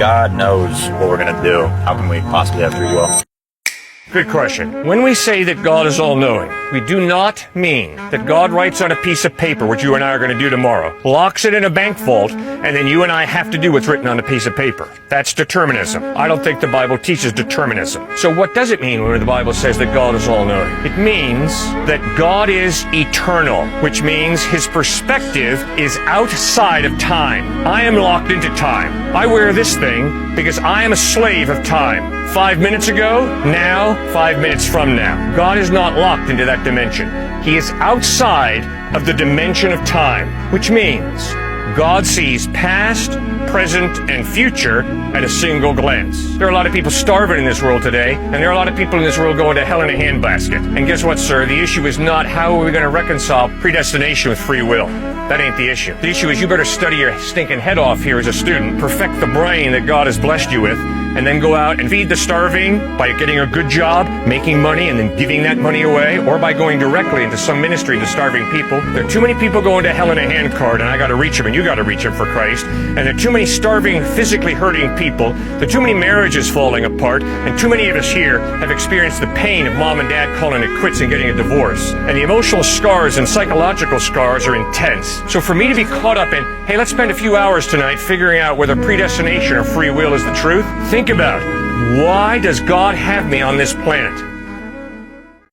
God knows what we're going to do, how can we possibly have free will? Good question. When we say that God is all-knowing, we do not mean that God writes on a piece of paper, which you and I are going to do tomorrow, locks it in a bank vault, and then you and I have to do what's written on a piece of paper. That's determinism. I don't think the Bible teaches determinism. So what does it mean when the Bible says that God is all-knowing? It means that God is eternal, which means his perspective is outside of time. I am locked into time. I wear this thing because I am a slave of time. 5 minutes ago, now, 5 minutes from now. God is not locked into that dimension. He is outside of the dimension of time, which means God sees past, present, and future at a single glance. There are a lot of people starving in this world today, and there are a lot of people in this world going to hell in a handbasket. And guess what, sir? The issue is not how are we going to reconcile predestination with free will. That ain't the issue. The issue is you better study your stinking head off here as a student, perfect the brain that God has blessed you with, and then go out and feed the starving by getting a good job, making money, and then giving that money away, or by going directly into some ministry to starving people. There are too many people going to hell in a handcart, and I got to reach them, and you got to reach them for Christ. And there are too many starving, physically hurting people. There are too many marriages falling apart, and too many of us here have experienced the pain of mom and dad calling it quits and getting a divorce. And the emotional scars and psychological scars are intense. So for me to be caught up in, hey, let's spend a few hours tonight figuring out whether predestination or free will is the truth, think about, why does God have me on this planet?